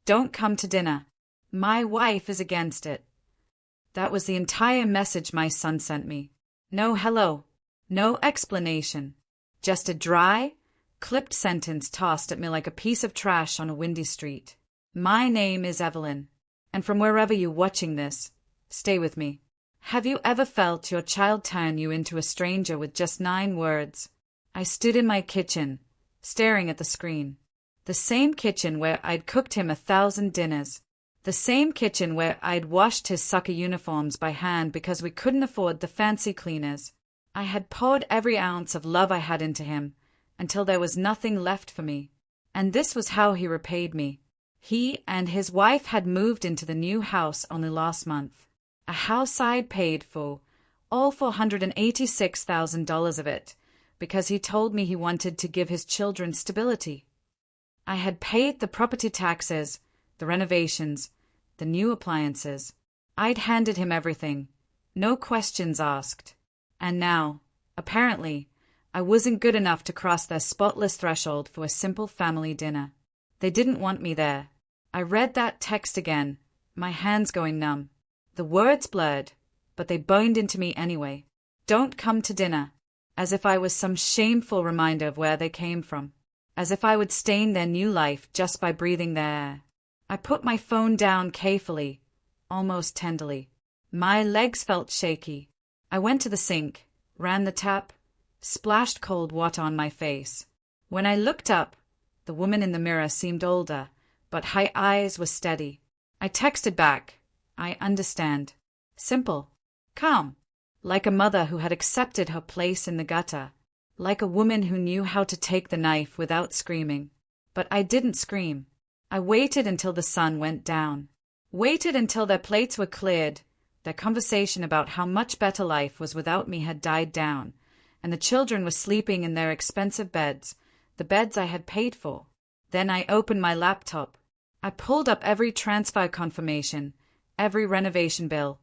Don't come to dinner. My wife is against it. That was the entire message my son sent me. No hello. No explanation. Just a dry, clipped sentence tossed at me like a piece of trash on a windy street. My name is Evelyn. And from wherever you're watching this, stay with me. Have you ever felt your child turn you into a stranger with just 9 words? I stood in my kitchen, staring at the screen. The same kitchen where I'd cooked him 1,000 dinners. The same kitchen where I'd washed his sucker uniforms by hand because we couldn't afford the fancy cleaners. I had poured every ounce of love I had into him, until there was nothing left for me. And this was how he repaid me. He and his wife had moved into the new house only last month. A house I'd paid for, all $486,000 of it, because he told me he wanted to give his children stability. I had paid the property taxes, the renovations, the new appliances. I'd handed him everything, no questions asked. And now, apparently, I wasn't good enough to cross their spotless threshold for a simple family dinner. They didn't want me there. I read that text again, my hands going numb. The words blurred, but they burned into me anyway. Don't come to dinner. As if I was some shameful reminder of where they came from. As if I would stain their new life just by breathing their air. I put my phone down carefully, almost tenderly. My legs felt shaky. I went to the sink, ran the tap, splashed cold water on my face. When I looked up, the woman in the mirror seemed older, but her eyes were steady. I texted back, I understand. Simple. Calm. Like a mother who had accepted her place in the gutter. Like a woman who knew how to take the knife without screaming. But I didn't scream. I waited until the sun went down. Waited until their plates were cleared. Their conversation about how much better life was without me had died down, and the children were sleeping in their expensive beds, the beds I had paid for. Then I opened my laptop. I pulled up every transfer confirmation, every renovation bill,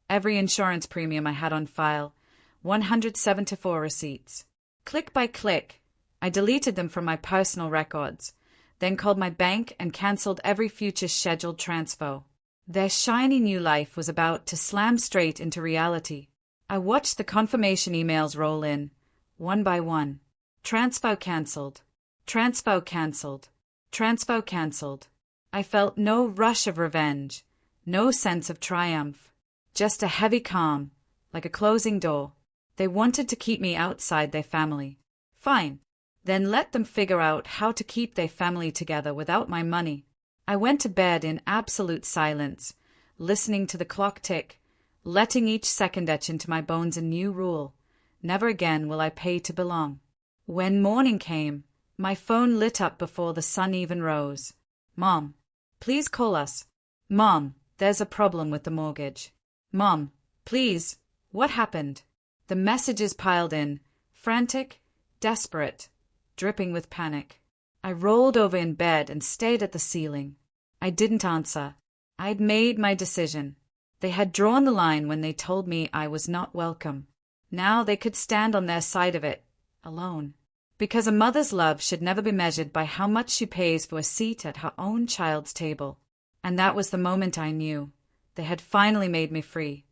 every insurance premium I had on file, 174 receipts. Click by click, I deleted them from my personal records, then called my bank and cancelled every future scheduled transfer. Their shiny new life was about to slam straight into reality. I watched the confirmation emails roll in, one by one. Transfer cancelled. Transfer cancelled. Transfer cancelled. I felt no rush of revenge, no sense of triumph, just a heavy calm, like a closing door. They wanted to keep me outside their family. Fine. Then let them figure out how to keep their family together without my money. I went to bed in absolute silence, listening to the clock tick, letting each second etch into my bones a new rule. Never again will I pay to belong. When morning came, my phone lit up before the sun even rose. Mom, please call us. Mom, there's a problem with the mortgage. Mom, please, what happened? The messages piled in, frantic, desperate, dripping with panic. I rolled over in bed and stared at the ceiling. I didn't answer. I'd made my decision. They had drawn the line when they told me I was not welcome. Now they could stand on their side of it, alone. Because a mother's love should never be measured by how much she pays for a seat at her own child's table. And that was the moment I knew. They had finally made me free.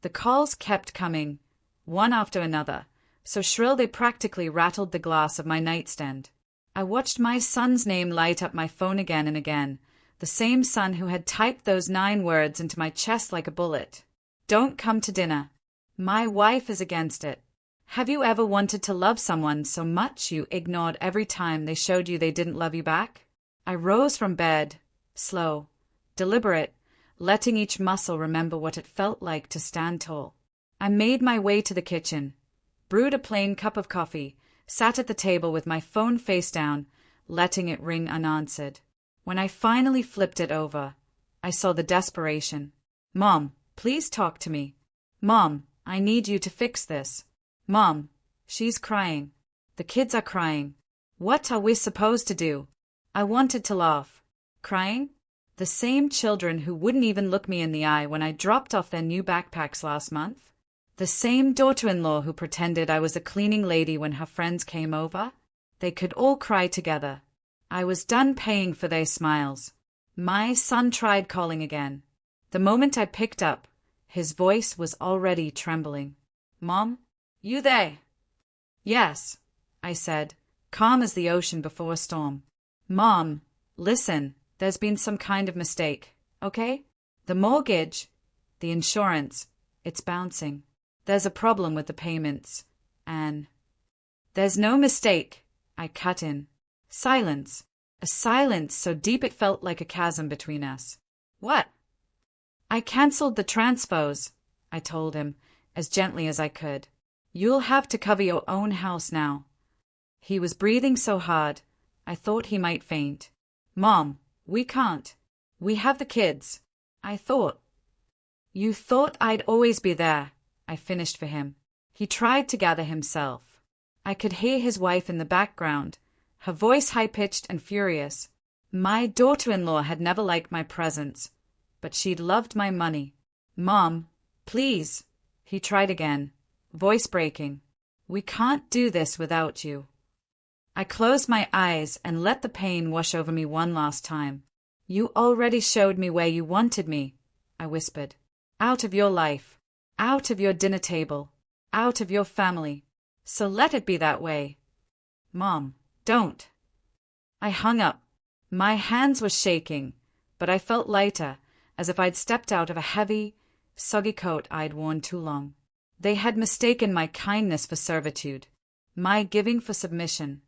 The calls kept coming, one after another, so shrill they practically rattled the glass of my nightstand. I watched my son's name light up my phone again and again, the same son who had typed those 9 words into my chest like a bullet. Don't come to dinner. My wife is against it. Have you ever wanted to love someone so much you ignored every time they showed you they didn't love you back? I rose from bed, slow, deliberate, letting each muscle remember what it felt like to stand tall. I made my way to the kitchen, brewed a plain cup of coffee, sat at the table with my phone face down, letting it ring unanswered. When I finally flipped it over, I saw the desperation. Mom, please talk to me. Mom, I need you to fix this. Mom, she's crying. The kids are crying. What are we supposed to do? I wanted to laugh. Crying? The same children who wouldn't even look me in the eye when I dropped off their new backpacks last month? The same daughter-in-law who pretended I was a cleaning lady when her friends came over? They could all cry together. I was done paying for their smiles. My son tried calling again. The moment I picked up, his voice was already trembling. Mom? You there? Yes, I said, calm as the ocean before a storm. Mom, listen, there's been some kind of mistake, okay? The mortgage, the insurance, it's bouncing. There's a problem with the payments, Anne. There's no mistake, I cut in. Silence. A silence so deep it felt like a chasm between us. What? I cancelled the transfers, I told him, as gently as I could. You'll have to cover your own house now. He was breathing so hard, I thought he might faint. Mom, we can't. We have the kids. I thought. You thought I'd always be there, I finished for him. He tried to gather himself. I could hear his wife in the background, her voice high-pitched and furious. My daughter-in-law had never liked my presence, but she'd loved my money. Mom, please. He tried again, voice breaking. We can't do this without you. I closed my eyes and let the pain wash over me one last time. You already showed me where you wanted me, I whispered. Out of your life, out of your dinner table, out of your family. So let it be that way. Mom, don't. I hung up. My hands were shaking, but I felt lighter, as if I'd stepped out of a heavy, soggy coat I'd worn too long. They had mistaken my kindness for servitude, my giving for submission,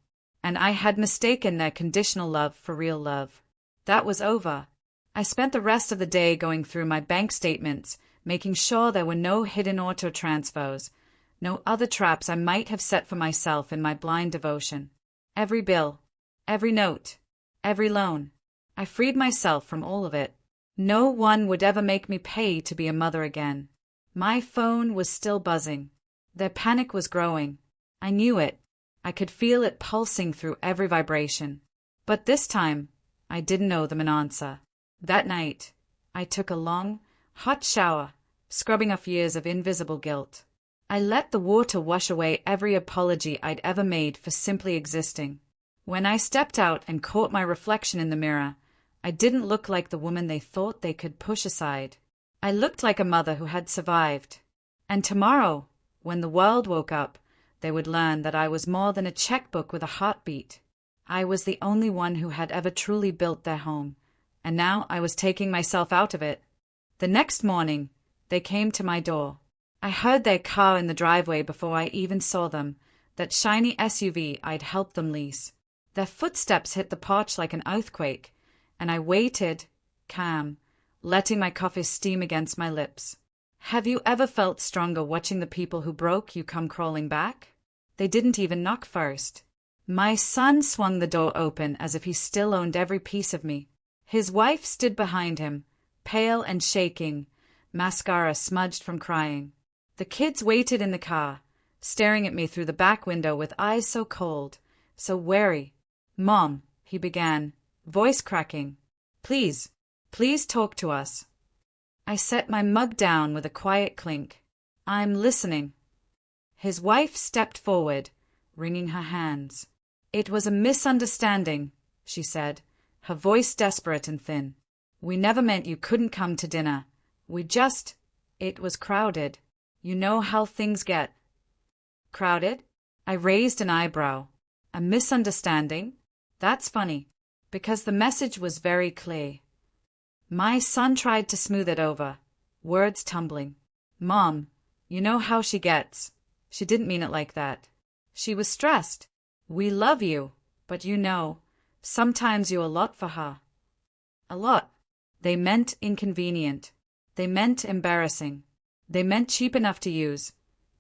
and I had mistaken their conditional love for real love. That was over. I spent the rest of the day going through my bank statements, making sure there were no hidden auto transfers, no other traps I might have set for myself in my blind devotion. Every bill, every note, every loan. I freed myself from all of it. No one would ever make me pay to be a mother again. My phone was still buzzing. Their panic was growing. I knew it. I could feel it pulsing through every vibration. But this time, I didn't owe them an answer. That night, I took a long, hot shower, scrubbing off years of invisible guilt. I let the water wash away every apology I'd ever made for simply existing. When I stepped out and caught my reflection in the mirror, I didn't look like the woman they thought they could push aside. I looked like a mother who had survived. And tomorrow, when the world woke up, they would learn that I was more than a checkbook with a heartbeat. I was the only one who had ever truly built their home, and now I was taking myself out of it. The next morning, they came to my door. I heard their car in the driveway before I even saw them, that shiny SUV I'd helped them lease. Their footsteps hit the porch like an earthquake, and I waited, calm, letting my coffee steam against my lips. Have you ever felt stronger watching the people who broke you come crawling back? They didn't even knock first. My son swung the door open as if he still owned every piece of me. His wife stood behind him, pale and shaking, mascara smudged from crying. The kids waited in the car, staring at me through the back window with eyes so cold, so wary. Mom, he began, voice cracking. Please, please talk to us. I set my mug down with a quiet clink. I'm listening. His wife stepped forward, wringing her hands. It was a misunderstanding, she said, her voice desperate and thin. We never meant you couldn't come to dinner. It was crowded. You know how things get. Crowded? I raised an eyebrow. A misunderstanding? That's funny, because the message was very clear. My son tried to smooth it over, words tumbling. Mom, you know how she gets. She didn't mean it like that. She was stressed. We love you, but you know, sometimes you're a lot for her. A lot. They meant inconvenient. They meant embarrassing. They meant cheap enough to use,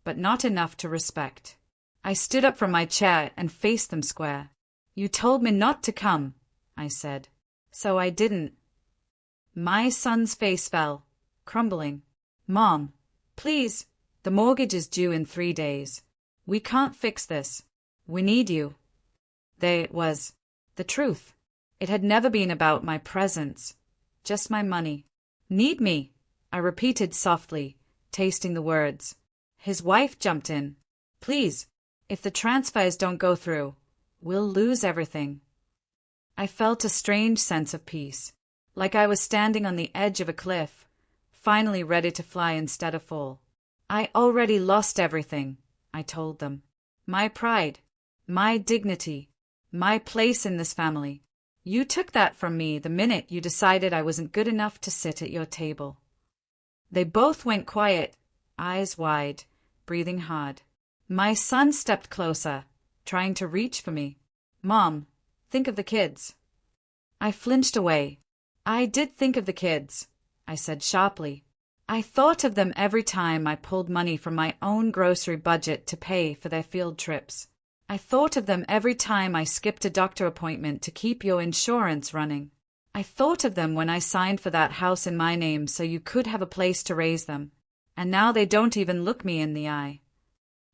but not enough to respect. I stood up from my chair and faced them square. You told me not to come, I said. So I didn't. My son's face fell, crumbling. Mom, please, the mortgage is due in 3 days. We can't fix this. We need you. It was the truth. It had never been about my presence, just my money. Need me, I repeated softly, tasting the words. His wife jumped in. Please, if the transfers don't go through, we'll lose everything. I felt a strange sense of peace. like I was standing on the edge of a cliff, finally ready to fly instead of fall. I already lost everything, I told them. My pride, my dignity, my place in this family. You took that from me the minute you decided I wasn't good enough to sit at your table. They both went quiet, eyes wide, breathing hard. My son stepped closer, trying to reach for me. Mom, think of the kids. I flinched away. I did think of the kids, I said sharply. I thought of them every time I pulled money from my own grocery budget to pay for their field trips. I thought of them every time I skipped a doctor appointment to keep your insurance running. I thought of them when I signed for that house in my name so you could have a place to raise them. And now they don't even look me in the eye.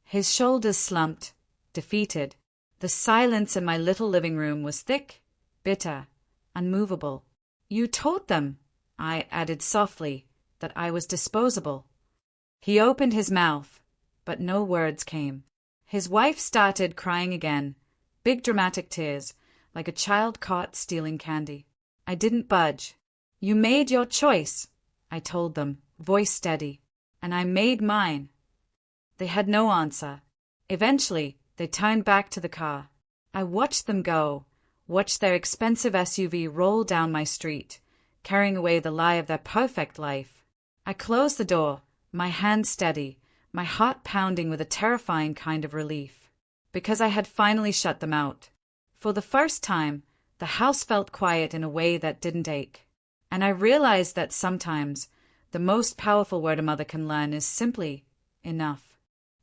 His shoulders slumped, defeated. The silence in my little living room was thick, bitter, unmovable. You told them, I added softly, that I was disposable. He opened his mouth, but no words came. His wife started crying again, big dramatic tears, like a child caught stealing candy. I didn't budge. You made your choice, I told them, voice steady, and I made mine. They had no answer. Eventually, they turned back to the car. I watched them go, watched their expensive SUV roll down my street, carrying away the lie of their perfect life. I closed the door, my hand steady, my heart pounding with a terrifying kind of relief, because I had finally shut them out. For the first time, the house felt quiet in a way that didn't ache. And I realized that sometimes the most powerful word a mother can learn is simply enough.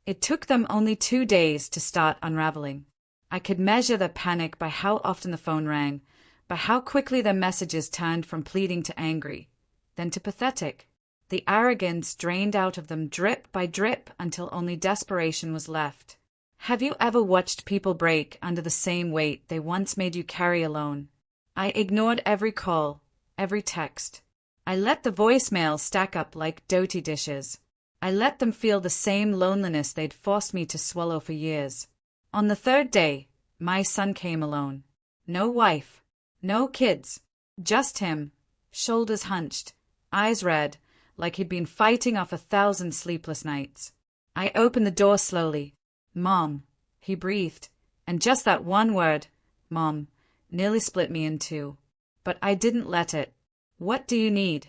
It took them only 2 days to start unraveling. I could measure their panic by how often the phone rang, by how quickly their messages turned from pleading to angry, then to pathetic. The arrogance drained out of them drip by drip until only desperation was left. Have you ever watched people break under the same weight they once made you carry alone? I ignored every call, every text. I let the voicemail stack up like dirty dishes. I let them feel the same loneliness they'd forced me to swallow for years. On the 3rd day, my son came alone. No wife, no kids, just him, shoulders hunched, eyes red, like he'd been fighting off 1,000 sleepless nights. I opened the door slowly. Mom, he breathed, and just that one word, Mom, nearly split me in two. But I didn't let it. What do you need?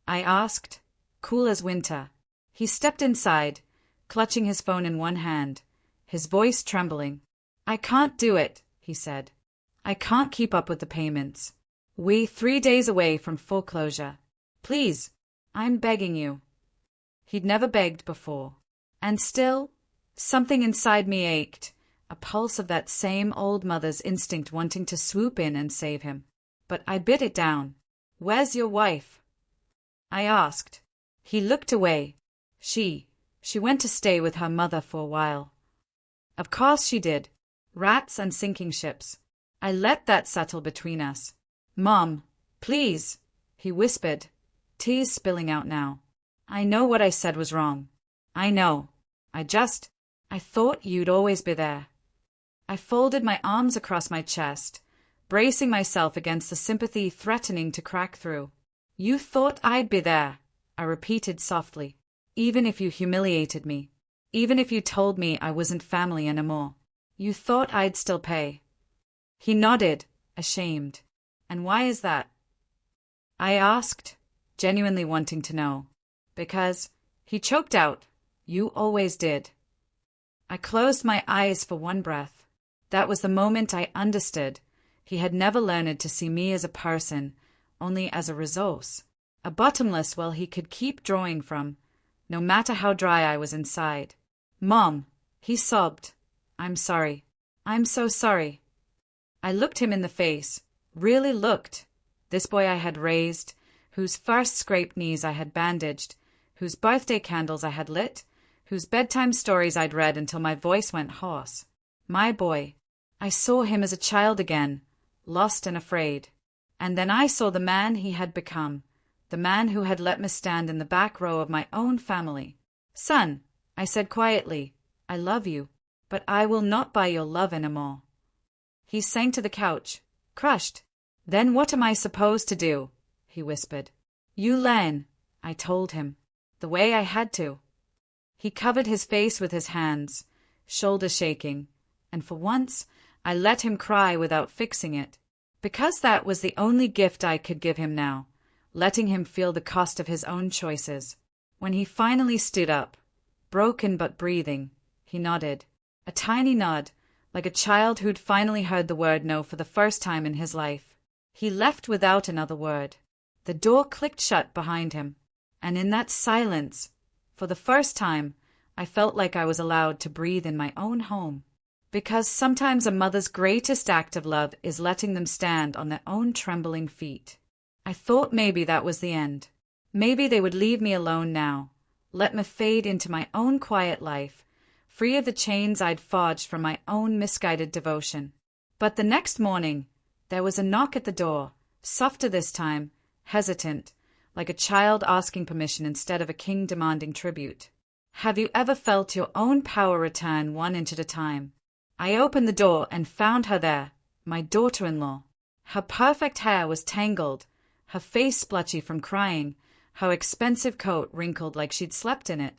I asked, cool as winter. He stepped inside, clutching his phone in one hand, his voice trembling. I can't do it, he said. I can't keep up with the payments. We're 3 days away from foreclosure. Please, I'm begging you. He'd never begged before. And still, something inside me ached, a pulse of that same old mother's instinct wanting to swoop in and save him. But I bit it down. Where's your wife? I asked. He looked away. She went to stay with her mother for a while. Of course she did. Rats and sinking ships. I let that settle between us. Mom, please, he whispered, tears spilling out now. I know what I said was wrong. I know. I thought you'd always be there. I folded my arms across my chest, bracing myself against the sympathy threatening to crack through. You thought I'd be there, I repeated softly. Even if you humiliated me. Even if you told me I wasn't family anymore. You thought I'd still pay. He nodded, ashamed. And why is that? I asked, genuinely wanting to know. Because, he choked out, you always did. I closed my eyes for one breath. That was the moment I understood. He had never learned to see me as a person, only as a resource. A bottomless well he could keep drawing from, no matter how dry I was inside. Mom, he sobbed. I'm sorry. I'm so sorry. I looked him in the face, really looked. This boy I had raised, whose first scraped knees I had bandaged, whose birthday candles I had lit, whose bedtime stories I'd read until my voice went hoarse. My boy. I saw him as a child again, lost and afraid. And then I saw the man he had become, the man who had let me stand in the back row of my own family. Son, I said quietly, I love you, but I will not buy your love anymore. He sank to the couch, crushed. Then what am I supposed to do? he whispered. You learn, I told him, the way I had to. He covered his face with his hands, shoulders shaking, and for once I let him cry without fixing it, because that was the only gift I could give him now, letting him feel the cost of his own choices. When he finally stood up, broken but breathing, he nodded, a tiny nod, like a child who'd finally heard the word no for the first time in his life. He left without another word. The door clicked shut behind him, and in that silence, for the first time, I felt like I was allowed to breathe in my own home. Because sometimes a mother's greatest act of love is letting them stand on their own trembling feet. I thought maybe that was the end. Maybe they would leave me alone now, let me fade into my own quiet life, free of the chains I'd forged from my own misguided devotion. But the next morning, there was a knock at the door, softer this time, hesitant, like a child asking permission instead of a king demanding tribute. Have you ever felt your own power return 1 inch at a time? I opened the door and found her there, my daughter-in-law. Her perfect hair was tangled, her face splotchy from crying, her expensive coat wrinkled like she'd slept in it.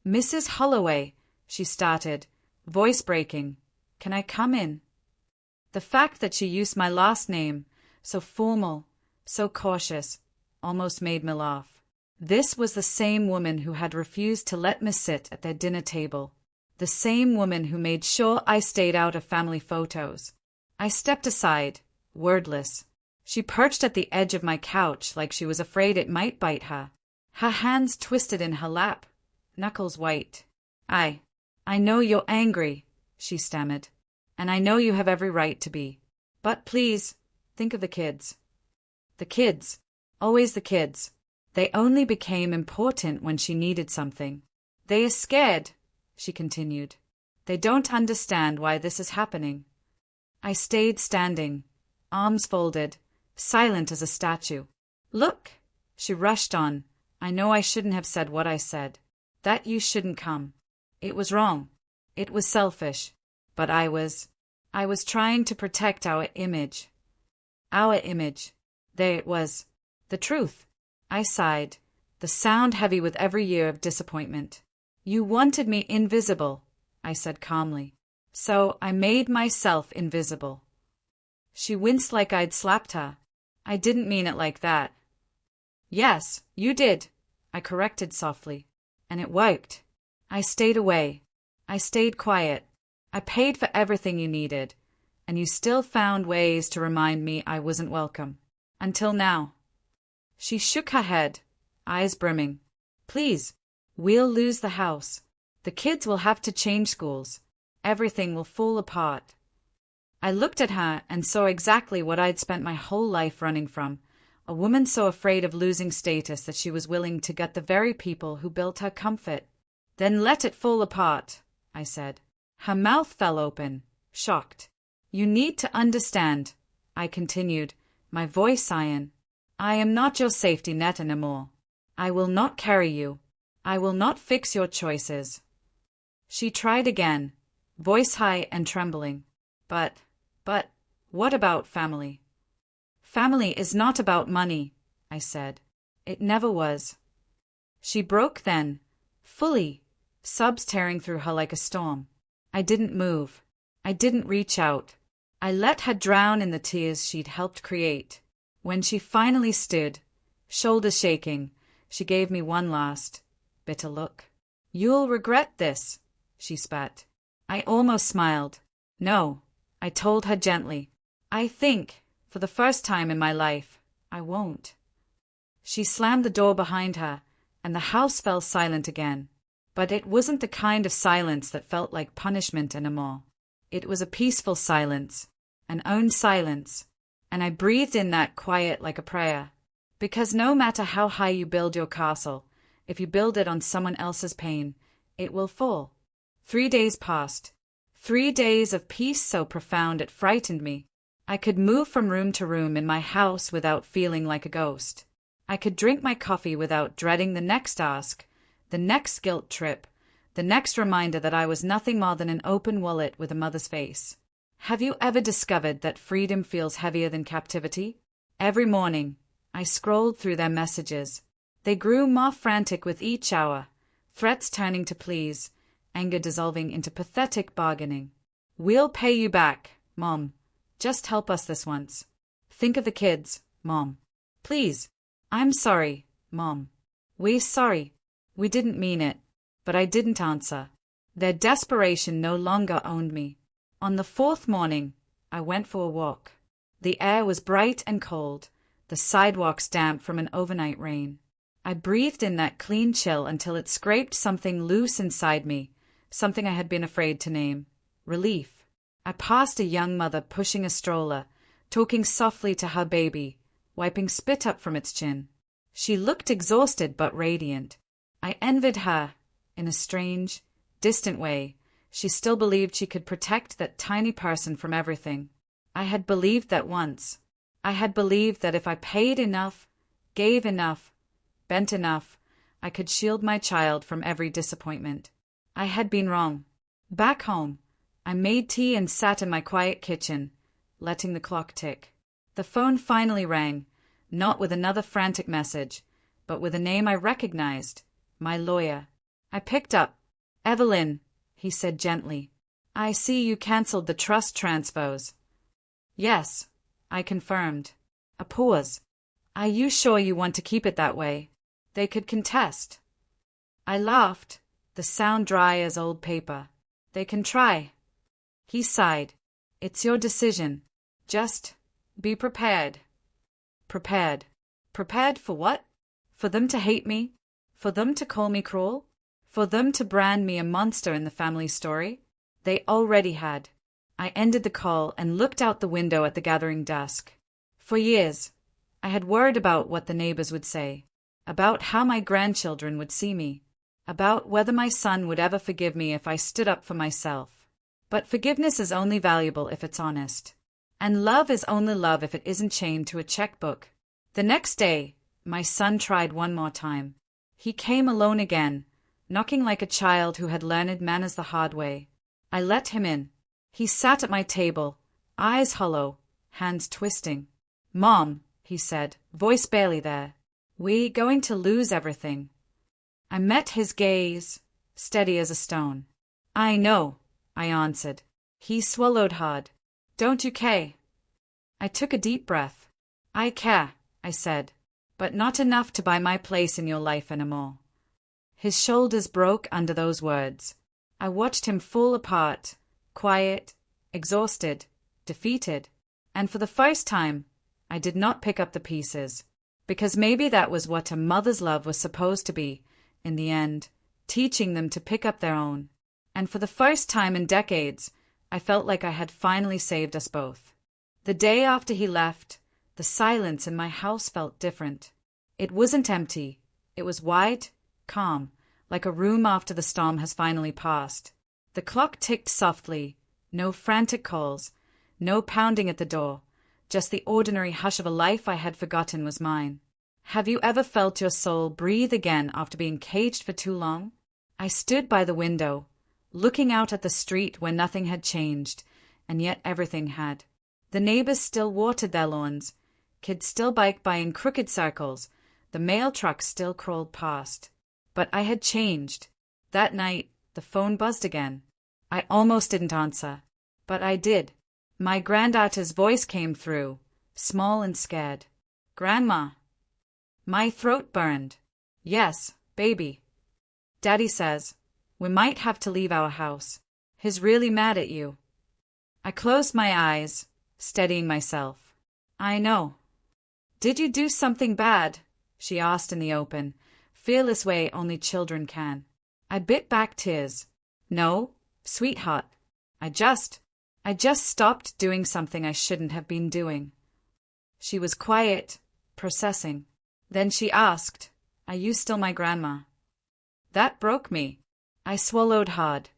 Mrs. Holloway, she started, voice breaking. Can I come in? The fact that she used my last name, so formal, so cautious, almost made me laugh. This was the same woman who had refused to let me sit at their dinner table, the same woman who made sure I stayed out of family photos. I stepped aside, wordless. She perched at the edge of my couch like she was afraid it might bite her. Her hands twisted in her lap, knuckles white. I know you're angry, she stammered, and I know you have every right to be. But please, think of the kids. The kids. Always the kids. They only became important when she needed something. They are scared, she continued. They don't understand why this is happening. I stayed standing, arms folded, silent as a statue. Look, she rushed on. I know I shouldn't have said what I said. That you shouldn't come. It was wrong. It was selfish. But I was trying to protect our image. Our image. There it was. The truth. I sighed, the sound heavy with every year of disappointment. You wanted me invisible, I said calmly. So I made myself invisible. She winced like I'd slapped her. I didn't mean it like that. Yes, you did, I corrected softly. And it worked. I stayed away. I stayed quiet. I paid for everything you needed, and you still found ways to remind me I wasn't welcome. Until now. She shook her head, eyes brimming. Please, we'll lose the house. The kids will have to change schools. Everything will fall apart. I looked at her and saw exactly what I'd spent my whole life running from, a woman so afraid of losing status that she was willing to gut the very people who built her comfort. Then let it fall apart, I said. Her mouth fell open, shocked. You need to understand, I continued, my voice iron. I am not your safety net anymore. I will not carry you. I will not fix your choices. She tried again, voice high and trembling. But, what about family? Family is not about money, I said. It never was. She broke then, fully, sobs tearing through her like a storm. I didn't move. I didn't reach out. I let her drown in the tears she'd helped create. When she finally stood, shoulders shaking, she gave me one last, bitter look. You'll regret this, she spat. I almost smiled. No, I told her gently. I think, for the first time in my life, I won't. She slammed the door behind her, and the house fell silent again. But it wasn't the kind of silence that felt like punishment anymore. It was a peaceful silence, an own silence, and I breathed in that quiet like a prayer. Because no matter how high you build your castle, if you build it on someone else's pain, it will fall. 3 days passed. 3 days of peace so profound it frightened me. I could move from room to room in my house without feeling like a ghost. I could drink my coffee without dreading the next ask, the next guilt trip, the next reminder that I was nothing more than an open wallet with a mother's face. Have you ever discovered that freedom feels heavier than captivity? Every morning, I scrolled through their messages. They grew more frantic with each hour, threats turning to pleas, anger dissolving into pathetic bargaining. "We'll pay you back, Mom. Just help us this once. Think of the kids, Mom. Please. I'm sorry, Mom. We're sorry. We didn't mean it." But I didn't answer. Their desperation no longer owned me. On the fourth morning, I went for a walk. The air was bright and cold, the sidewalks damp from an overnight rain. I breathed in that clean chill until it scraped something loose inside me, something I had been afraid to name. Relief. I passed a young mother pushing a stroller, talking softly to her baby, wiping spit up from its chin. She looked exhausted but radiant. I envied her. In a strange, distant way, she still believed she could protect that tiny person from everything. I had believed that once. I had believed that if I paid enough, gave enough, bent enough, I could shield my child from every disappointment. I had been wrong. Back home, I made tea and sat in my quiet kitchen, letting the clock tick. The phone finally rang, not with another frantic message, but with a name I recognized, my lawyer. I picked up. "Evelyn," he said gently. "I see you cancelled the trust transfers." "Yes," I confirmed. A pause. "Are you sure you want to keep it that way? They could contest." I laughed, the sound dry as old paper. "They can try." He sighed. "It's your decision. Just be prepared." Prepared. Prepared for what? For them to hate me? For them to call me cruel? For them to brand me a monster in the family story? They already had. I ended the call and looked out the window at the gathering dusk. For years, I had worried about what the neighbors would say, about how my grandchildren would see me, about whether my son would ever forgive me if I stood up for myself. But forgiveness is only valuable if it's honest. And love is only love if it isn't chained to a checkbook. The next day, my son tried one more time. He came alone again, knocking like a child who had learned manners the hard way. I let him in. He sat at my table, eyes hollow, hands twisting. "Mom," he said, voice barely there, "we're going to lose everything." I met his gaze, steady as a stone. "I know," I answered. He swallowed hard. "Don't you care?" I took a deep breath. "I care," I said, "but not enough to buy my place in your life anymore." His shoulders broke under those words. I watched him fall apart, quiet, exhausted, defeated. And for the first time, I did not pick up the pieces. Because maybe that was what a mother's love was supposed to be, in the end, teaching them to pick up their own. And for the first time in decades, I felt like I had finally saved us both. The day after he left, the silence in my house felt different. It wasn't empty. It was wide, calm, like a room after the storm has finally passed. The clock ticked softly, no frantic calls, no pounding at the door, just the ordinary hush of a life I had forgotten was mine. Have you ever felt your soul breathe again after being caged for too long? I stood by the window, looking out at the street where nothing had changed, and yet everything had. The neighbors still watered their lawns, kids still biked by in crooked circles, the mail trucks still crawled past. But I had changed. That night, the phone buzzed again. I almost didn't answer, but I did. My granddaughter's voice came through, small and scared. "Grandma." My throat burned. "Yes, baby." "Daddy says we might have to leave our house. He's really mad at you." I closed my eyes, steadying myself. "I know." "Did you do something bad?" she asked in the open, fearless way only children can. I bit back tears. "No, sweetheart. I just stopped doing something I shouldn't have been doing." She was quiet, processing. Then she asked, "Are you still my grandma?" That broke me. I swallowed hard.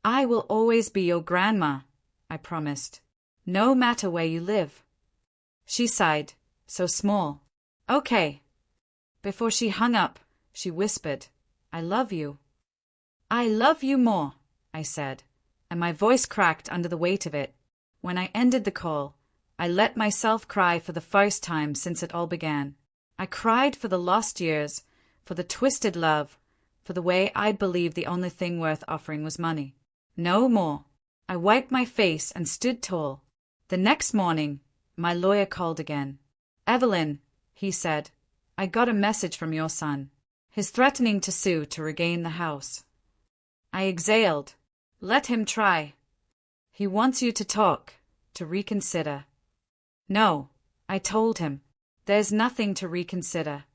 "I will always be your grandma," I promised, "no matter where you live." She sighed, so small. "Okay." Before she hung up, she whispered, "I love you." "I love you more," I said, and my voice cracked under the weight of it. When I ended the call, I let myself cry for the first time since it all began. I cried for the lost years, for the twisted love, for the way I'd believed the only thing worth offering was money. No more. I wiped my face and stood tall. The next morning, my lawyer called again. "Evelyn," he said, "I got a message from your son. He's threatening to sue to regain the house." I exhaled. "Let him try. He wants you to talk, to reconsider." "No," I told him. "There's nothing to reconsider."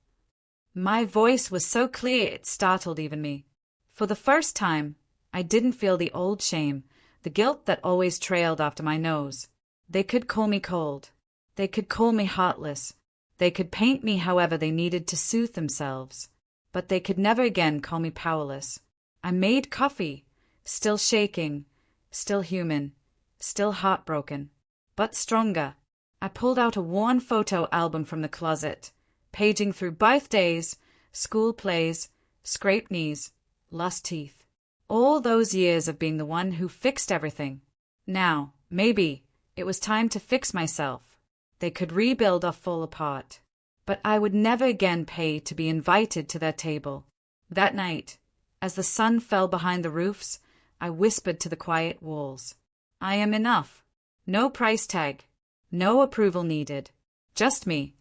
My voice was so clear it startled even me. For the first time, I didn't feel the old shame, the guilt that always trailed after my nose. They could call me cold. They could call me heartless. They could paint me however they needed to soothe themselves. But they could never again call me powerless. I made coffee, still shaking, still human, still heartbroken, but stronger. I pulled out a worn photo album from the closet, paging through birthdays, school plays, scraped knees, lost teeth. All those years of being the one who fixed everything. Now, maybe, it was time to fix myself. They could rebuild or fall apart. But I would never again pay to be invited to their table. That night, as the sun fell behind the roofs, I whispered to the quiet walls. I am enough. No price tag. No approval needed. Just me.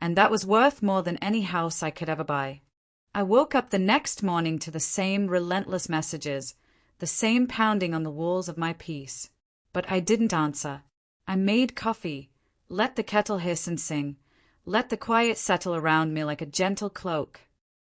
And that was worth more than any house I could ever buy. I woke up the next morning to the same relentless messages, the same pounding on the walls of my peace. But I didn't answer. I made coffee, let the kettle hiss and sing, let the quiet settle around me like a gentle cloak.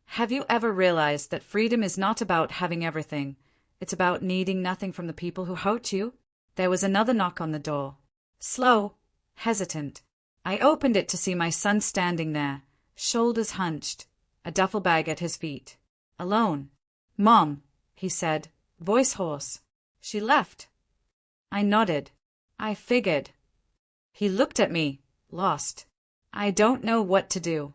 Have you ever realized that freedom is not about having everything? It's about needing nothing from the people who hurt you? There was another knock on the door. Slow, hesitant. I opened it to see my son standing there, shoulders hunched, a duffel bag at his feet. Alone. "Mom," he said, voice hoarse. "She left." I nodded. "I figured." He looked at me, lost. I don't know what to do.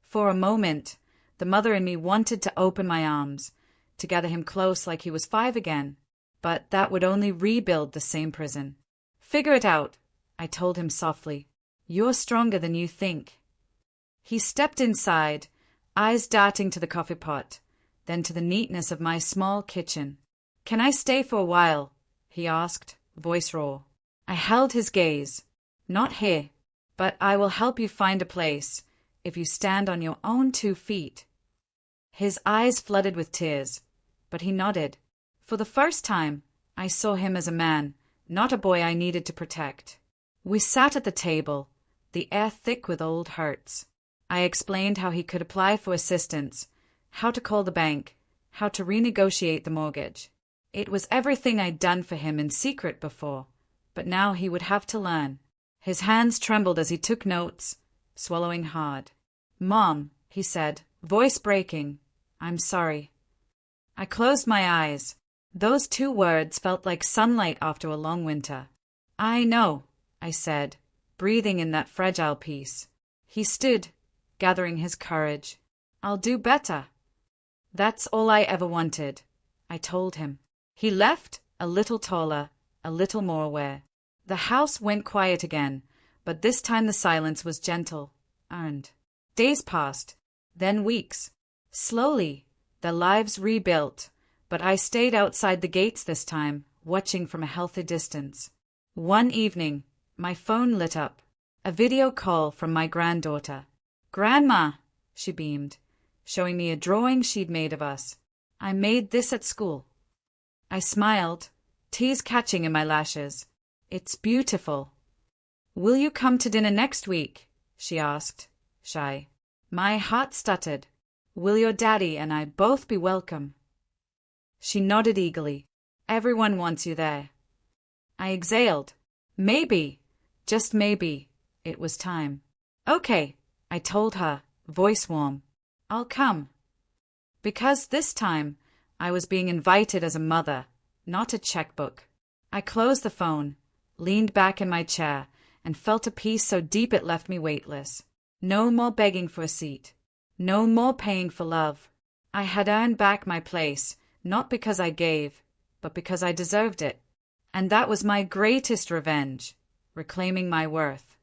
For a moment, the mother in me wanted to open my arms, to gather him close like he was 5 again, but that would only rebuild the same prison. "Figure it out," I told him softly. "You're stronger than you think." He stepped inside, eyes darting to the coffee pot, then to the neatness of my small kitchen. "Can I stay for a while?" he asked, voice raw. I held his gaze. "Not here, but I will help you find a place, if you stand on your own 2 feet. His eyes flooded with tears, but he nodded. For the first time, I saw him as a man, not a boy I needed to protect. We sat at the table, the air thick with old hurts. I explained how he could apply for assistance, how to call the bank, how to renegotiate the mortgage. It was everything I'd done for him in secret before, but now he would have to learn. His hands trembled as he took notes, swallowing hard. "Mom," he said, voice breaking, "I'm sorry." I closed my eyes. Those 2 words felt like sunlight after a long winter. "I know," I said, breathing in that fragile peace. He stood, gathering his courage. "I'll do better." That's all I ever wanted, I told him. He left, a little taller, a little more aware. The house went quiet again, but this time the silence was gentle, earned. Days passed, then weeks. Slowly, their lives rebuilt, but I stayed outside the gates this time, watching from a healthy distance. One evening, my phone lit up. A video call from my granddaughter. "Grandma," she beamed, showing me a drawing she'd made of us. "I made this at school." I smiled, tears catching in my lashes. "It's beautiful." "Will you come to dinner next week?" she asked, shy. My heart stuttered. "Will your daddy and I both be welcome?" She nodded eagerly. "Everyone wants you there." I exhaled. Maybe, just maybe, it was time. "Okay," I told her, voice warm. "I'll come." Because this time, I was being invited as a mother, not a checkbook. I closed the phone, leaned back in my chair, and felt a peace so deep it left me weightless. No more begging for a seat. No more paying for love. I had earned back my place, not because I gave, but because I deserved it. And that was my greatest revenge, reclaiming my worth.